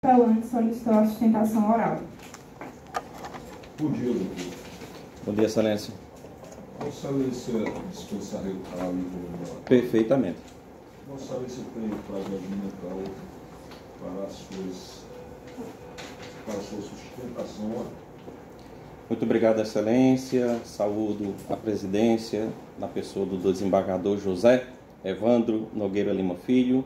Falante solicitou a sustentação oral. Bom dia, doutor. Bom dia, Excelência. Vossa Excelência dispensaria o cargo Perfeitamente. Vossa Excelência tem prazo mental para a sua sustentação oral. Muito obrigado, Excelência. Saúdo a presidência, na pessoa do desembargador José Evandro Nogueira Lima Filho,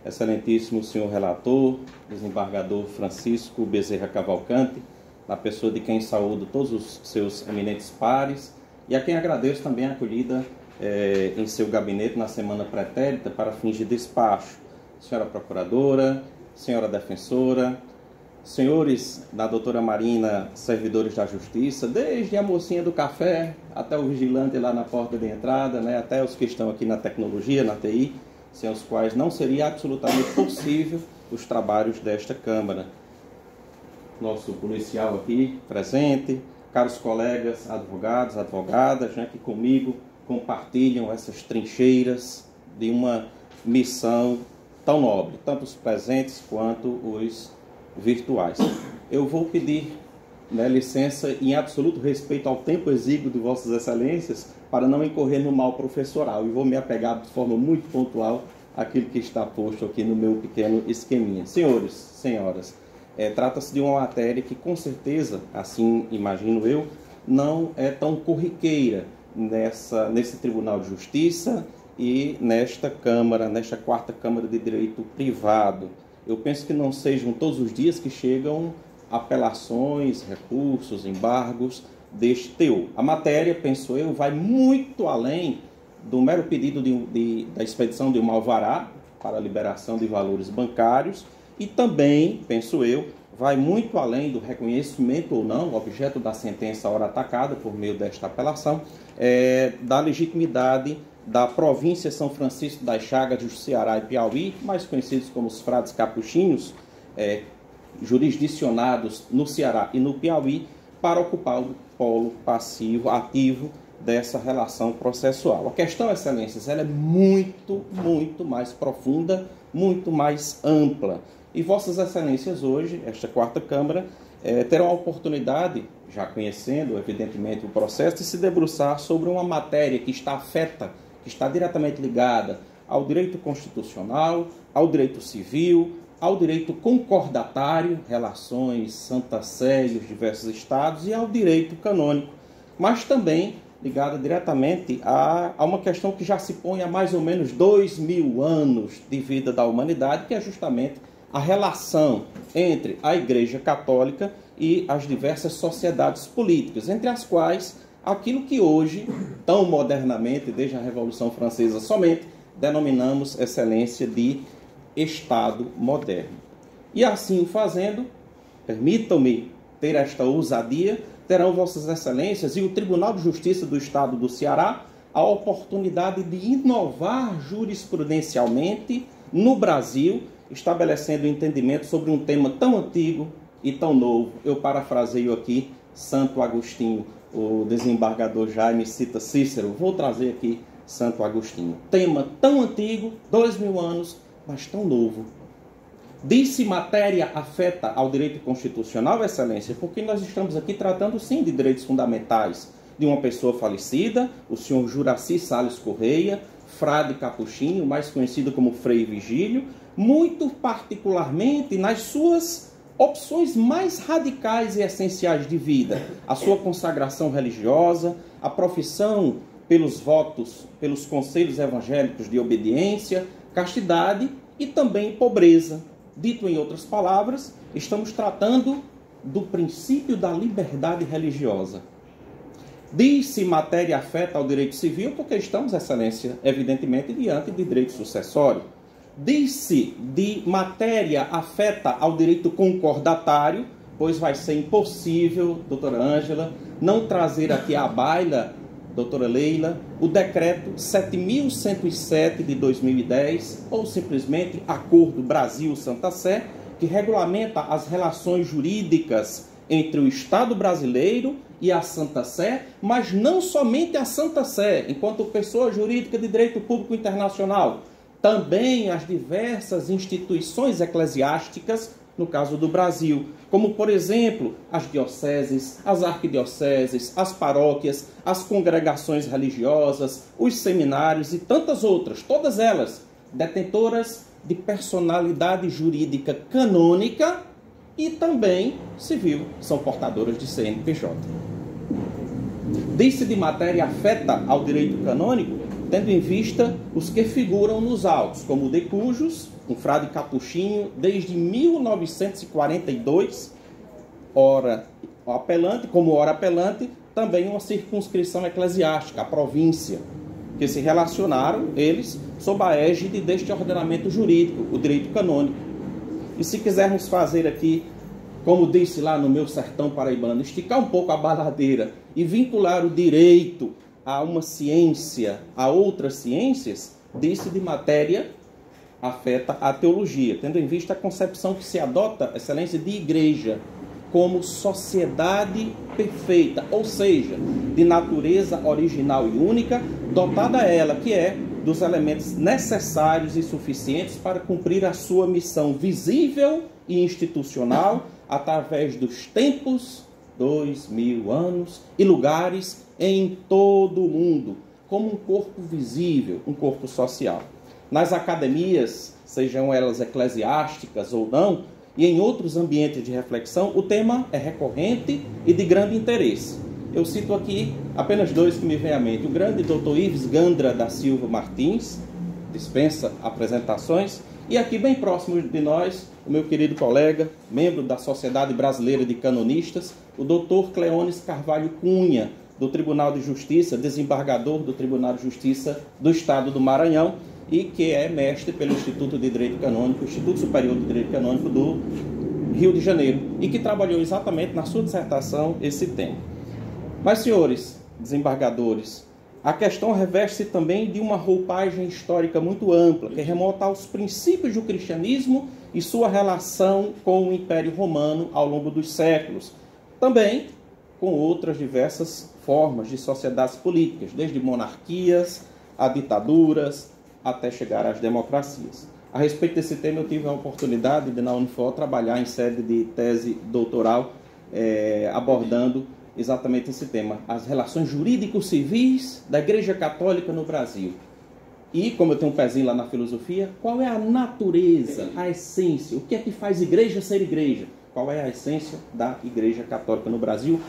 excelentíssimo senhor relator, desembargador Francisco Bezerra Cavalcante, na pessoa de quem saúdo todos os seus eminentes pares, e a quem agradeço também a acolhida em seu gabinete na semana pretérita para fins de despacho. Senhora procuradora, senhora defensora, senhores da doutora Marina, servidores da Justiça, desde a mocinha do café até o vigilante lá na porta de entrada, né, até os que estão aqui na tecnologia, na TI, sem os quais não seria absolutamente possível os trabalhos desta Câmara. Nosso policial aqui presente, caros colegas advogados, advogadas, né, que comigo compartilham essas trincheiras de uma missão tão nobre, tanto os presentes quanto os virtuais. Eu vou pedir, né, licença em absoluto respeito ao tempo exíguo de Vossas Excelências para não incorrer no mal professoral e vou me apegar de forma muito pontual àquilo que está posto aqui no meu pequeno esqueminha. Senhores, senhoras, trata-se de uma matéria que com certeza, assim imagino eu, não é tão corriqueira nesse Tribunal de Justiça e nesta Câmara, nesta quarta Câmara de Direito Privado. Eu penso que não sejam todos os dias que chegam apelações, recursos, embargos deste teor. A matéria, penso eu, vai muito além do mero pedido da expedição de um alvará para a liberação de valores bancários e também, penso eu, vai muito além do reconhecimento ou não, objeto da sentença ora atacada por meio desta apelação, da legitimidade da província São Francisco das Chagas do Ceará e Piauí, mais conhecidos como os frades capuchinhos, jurisdicionados no Ceará e no Piauí, para ocupar o polo passivo, ativo dessa relação processual. A questão, Excelências, ela é muito, muito mais profunda, muito mais ampla. E Vossas Excelências hoje, esta quarta Câmara, terão a oportunidade, já conhecendo, evidentemente, o processo, de se debruçar sobre uma matéria que está afeta, que está diretamente ligada ao direito constitucional, ao direito civil, ao direito concordatário, relações Santa Sé e os diversos estados, e ao direito canônico, mas também ligada diretamente a uma questão que já se põe há mais ou menos 2000 anos de vida da humanidade, que é justamente a relação entre a Igreja Católica e as diversas sociedades políticas, entre as quais aquilo que hoje, tão modernamente, desde a Revolução Francesa somente, denominamos, Excelência, de Estado moderno. E assim o fazendo, permitam-me ter esta ousadia, terão Vossas Excelências e o Tribunal de Justiça do Estado do Ceará a oportunidade de inovar jurisprudencialmente no Brasil, estabelecendo entendimento sobre um tema tão antigo e tão novo. Eu parafraseio aqui Santo Agostinho, o desembargador Jaime cita Cícero, vou trazer aqui Santo Agostinho. Tema tão antigo, 2000 anos, mas tão novo. Diz-se matéria afeta ao direito constitucional, Excelência, porque nós estamos aqui tratando sim de direitos fundamentais de uma pessoa falecida, o senhor Juraci Salles Correia, frade capuchinho, mais conhecido como Frei Vigílio, muito particularmente nas suas opções mais radicais e essenciais de vida, a sua consagração religiosa, a profissão pelos votos, pelos conselhos evangélicos de obediência, castidade e também pobreza. Dito em outras palavras, estamos tratando do princípio da liberdade religiosa. Diz-se matéria afeta ao direito civil porque estamos, Excelência, evidentemente, diante de direito sucessório. Diz-se de matéria afeta ao direito concordatário, pois vai ser impossível, doutora Ângela, não trazer aqui à baila, doutora Leila, o decreto 7.107 de 2010, ou simplesmente Acordo Brasil-Santa Sé, que regulamenta as relações jurídicas entre o Estado brasileiro e a Santa Sé, mas não somente a Santa Sé, enquanto pessoa jurídica de direito público internacional, também as diversas instituições eclesiásticas no caso do Brasil, como, por exemplo, as dioceses, as arquidioceses, as paróquias, as congregações religiosas, os seminários e tantas outras, todas elas detentoras de personalidade jurídica canônica e também civil, são portadoras de CNPJ. Diz-se de matéria afeta ao direito canônico, tendo em vista os que figuram nos autos, como o de Cujos, um frade capuchinho, desde 1942, como ora apelante, também uma circunscrição eclesiástica, a província, que se relacionaram, eles, sob a égide deste ordenamento jurídico, o direito canônico. E se quisermos fazer aqui, como disse lá no meu sertão paraibano, esticar um pouco a baladeira e vincular o direito a uma ciência, a outras ciências, disse de matéria afeta a teologia, tendo em vista a concepção que se adota, excelência, de igreja como sociedade perfeita, ou seja, de natureza original e única, dotada ela, que é dos elementos necessários e suficientes para cumprir a sua missão visível e institucional através dos tempos, 2000 anos, e lugares em todo o mundo, como um corpo visível, um corpo social. Nas academias, sejam elas eclesiásticas ou não, e em outros ambientes de reflexão, o tema é recorrente e de grande interesse. Eu cito aqui apenas dois que me vêm à mente. O grande Dr. Ives Gandra da Silva Martins, dispensa apresentações, e aqui bem próximo de nós, o meu querido colega, membro da Sociedade Brasileira de Canonistas, o Dr. Cleones Carvalho Cunha, do Tribunal de Justiça, desembargador do Tribunal de Justiça do Estado do Maranhão, e que é mestre pelo Instituto de Direito Canônico, Instituto Superior de Direito Canônico do Rio de Janeiro, e que trabalhou exatamente na sua dissertação esse tema. Mas, senhores desembargadores, a questão reveste-se também de uma roupagem histórica muito ampla, que remonta aos princípios do cristianismo e sua relação com o Império Romano ao longo dos séculos. Também com outras diversas formas de sociedades políticas, desde monarquias a ditaduras, até chegar às democracias. A respeito desse tema, eu tive a oportunidade de, na Unifor, trabalhar em sede de tese doutoral, abordando exatamente esse tema, as relações jurídico-civis da Igreja Católica no Brasil. E, como eu tenho um pezinho lá na filosofia, qual é a natureza, a essência, o que é que faz igreja ser igreja? Qual é a essência da Igreja Católica no Brasil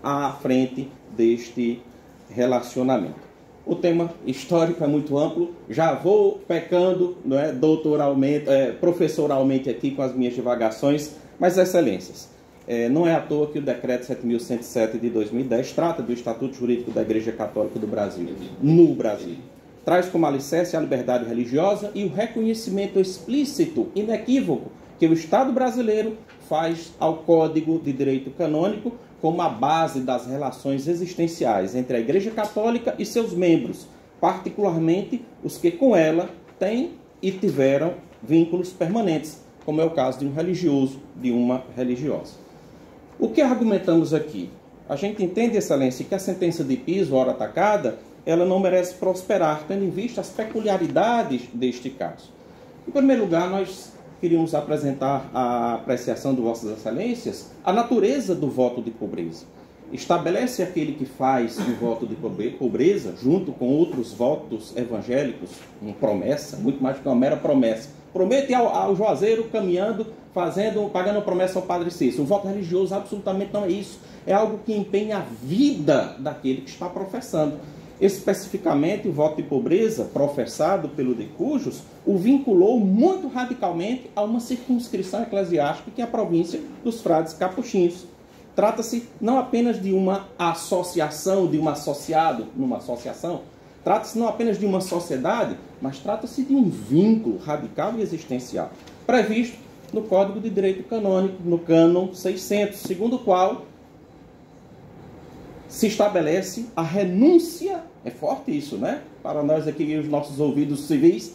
à frente deste relacionamento? O tema histórico é muito amplo, já vou pecando, não é, doutoralmente, professoralmente aqui com as minhas divagações, mas excelências, não é à toa que o decreto 7.107 de 2010 trata do Estatuto Jurídico da Igreja Católica do Brasil, no Brasil. Traz como alicerce a liberdade religiosa e o reconhecimento explícito, inequívoco, que o Estado brasileiro faz ao Código de Direito Canônico como a base das relações existenciais entre a Igreja Católica e seus membros, particularmente os que com ela têm e tiveram vínculos permanentes, como é o caso de um religioso, de uma religiosa. O que argumentamos aqui? A gente entende, excelência, que a sentença de piso, ora atacada, ela não merece prosperar, tendo em vista as peculiaridades deste caso. Em primeiro lugar, nós queríamos apresentar a apreciação de Vossas Excelências a natureza do voto de pobreza. Estabelece aquele que faz um voto de pobreza, junto com outros votos evangélicos, uma promessa, muito mais do que uma mera promessa. Promete ao juazeiro caminhando, pagando promessa ao Padre Cícero. O voto religioso absolutamente não é isso. É algo que empenha a vida daquele que está professando. Especificamente, o voto de pobreza professado pelo de Cujos o vinculou muito radicalmente a uma circunscrição eclesiástica que é a província dos frades capuchinhos. Trata-se não apenas de uma associação, de um associado numa associação, trata-se não apenas de uma sociedade, mas trata-se de um vínculo radical e existencial, previsto no Código de Direito Canônico, no Cânon 600, segundo o qual se estabelece a renúncia, é forte isso, né? Para nós aqui, os nossos ouvidos civis,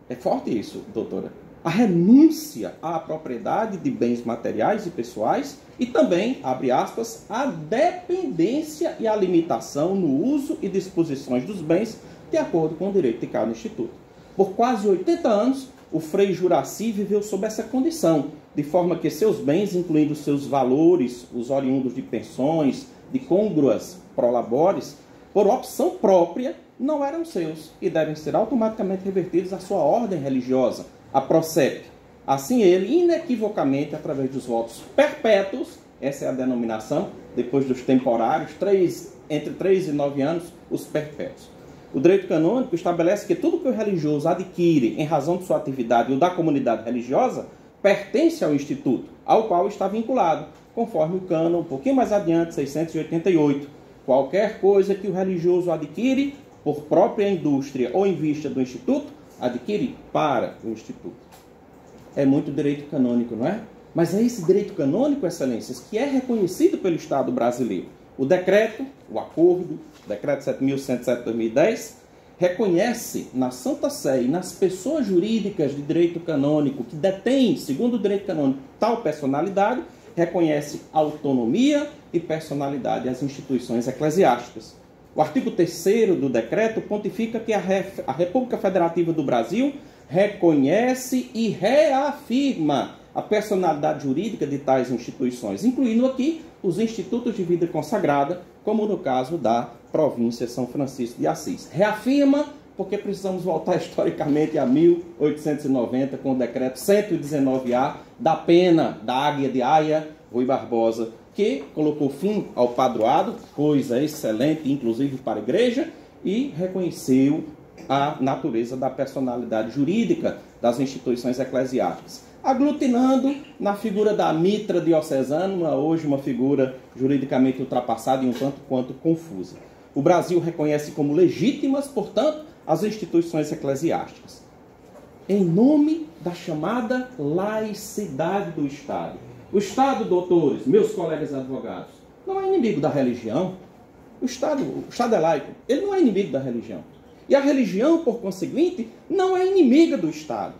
é forte isso, doutora. A renúncia à propriedade de bens materiais e pessoais e também, abre aspas, a dependência e a limitação no uso e disposições dos bens de acordo com o direito de cada instituto. Por quase 80 anos, o Frei Juraci viveu sob essa condição de forma que seus bens, incluindo seus valores, os oriundos de pensões, de congruas prolabores, por opção própria, não eram seus e devem ser automaticamente revertidos à sua ordem religiosa, a procep. Assim ele, inequivocamente, através dos votos perpétuos, essa é a denominação, depois dos temporários, entre 3 e 9 anos, os perpétuos. O direito canônico estabelece que tudo que o religioso adquire em razão de sua atividade ou da comunidade religiosa pertence ao instituto, ao qual está vinculado, conforme o cânon, um pouquinho mais adiante, 688. Qualquer coisa que o religioso adquire por própria indústria ou em vista do instituto, adquire para o instituto. É muito direito canônico, não é? Mas é esse direito canônico, excelências, que é reconhecido pelo Estado brasileiro. O decreto, o acordo, o decreto 7.107 de 2010, reconhece na Santa Sé e nas pessoas jurídicas de direito canônico que detêm, segundo o direito canônico, tal personalidade, reconhece autonomia e personalidade às instituições eclesiásticas. O artigo 3º do decreto pontifica que a República Federativa do Brasil reconhece e reafirma a personalidade jurídica de tais instituições, incluindo aqui os institutos de vida consagrada, como no caso da província São Francisco de Assis. Reafirma, porque precisamos voltar historicamente a 1890, com o decreto 119A da pena da Águia de Aia, Rui Barbosa, que colocou fim ao padroado, coisa excelente, inclusive para a igreja, e reconheceu a natureza da personalidade jurídica das instituições eclesiásticas, aglutinando na figura da mitra diocesana, hoje uma figura juridicamente ultrapassada e um tanto quanto confusa. O Brasil reconhece como legítimas, portanto, as instituições eclesiásticas, em nome da chamada laicidade do Estado. O Estado, doutores, meus colegas advogados, não é inimigo da religião. O Estado é laico, ele não é inimigo da religião. E a religião, por conseguinte, não é inimiga do Estado.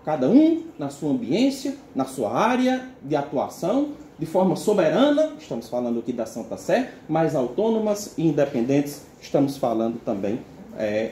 Cada um na sua ambiência, na sua área de atuação, de forma soberana, estamos falando aqui da Santa Sé, mas autônomas e independentes, estamos falando também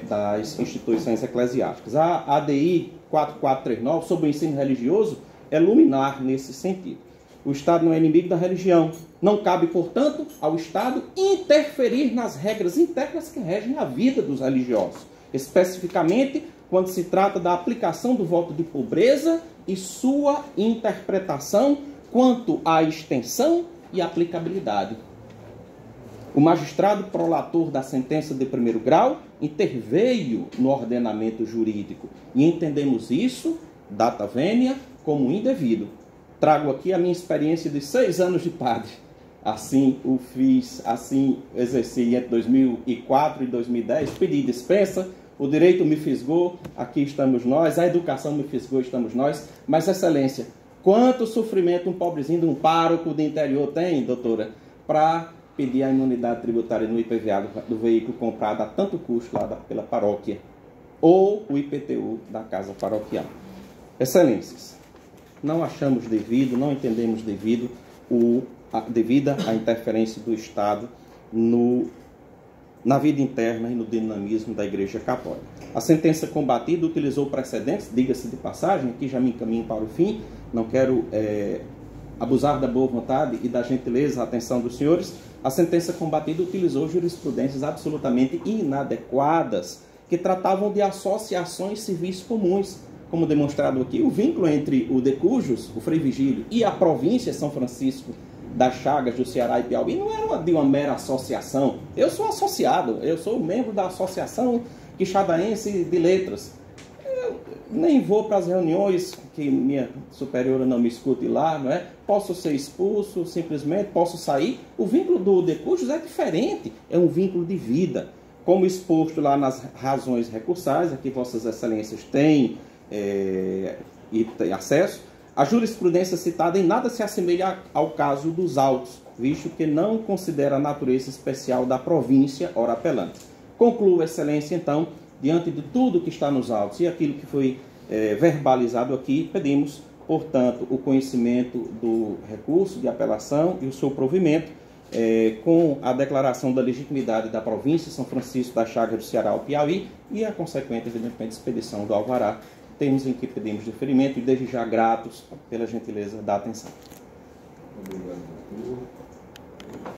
das instituições eclesiásticas. A ADI 4439, sobre o ensino religioso, é luminar nesse sentido. O Estado não é inimigo da religião. Não cabe, portanto, ao Estado interferir nas regras internas que regem a vida dos religiosos, especificamente quando se trata da aplicação do voto de pobreza e sua interpretação quanto à extensão e aplicabilidade. O magistrado prolator da sentença de primeiro grau interveio no ordenamento jurídico e entendemos isso, data vênia, como indevido. Trago aqui a minha experiência de 6 anos de padre. Assim o fiz, assim exerci entre 2004 e 2010, pedi dispensa, o direito me fisgou, aqui estamos nós, a educação me fisgou, estamos nós. Mas, excelência, quanto sofrimento um pobrezinho de um pároco de interior tem, doutora, para pedir a imunidade tributária no IPVA do veículo comprado a tanto custo lá pela paróquia, ou o IPTU da casa paroquial. Excelências, não achamos devido, não entendemos devida a interferência do Estado na vida interna e no dinamismo da Igreja Católica. A sentença combatida utilizou precedentes, diga-se de passagem, aqui já me encaminho para o fim, não quero abusar da boa vontade e da gentileza, a atenção dos senhores. A sentença combatida utilizou jurisprudências absolutamente inadequadas, que tratavam de associações civis comuns, como demonstrado aqui. O vínculo entre o de Cujos, o Frei Vigílio, e a província São Francisco das Chagas do Ceará e Piauí não era de uma mera associação. Eu sou associado, eu sou membro da Associação Quixadaense de Letras. Eu nem vou para as reuniões que minha superiora não me escute lá, não é? Posso ser expulso, simplesmente posso sair. O vínculo do de Cujos é diferente, é um vínculo de vida. Como exposto lá nas razões recursais, aqui vossas excelências têm acesso, a jurisprudência citada em nada se assemelha ao caso dos autos, visto que não considera a natureza especial da província ora apelante. Concluo, excelência, então, diante de tudo que está nos autos e aquilo que foi verbalizado aqui, pedimos, portanto, o conhecimento do recurso de apelação e o seu provimento, com a declaração da legitimidade da província São Francisco das Chagas do Ceará ao Piauí e a consequente, evidentemente, expedição do alvará, termos em que pedimos deferimento e desde já gratos pela gentileza da atenção. Obrigado, doutor.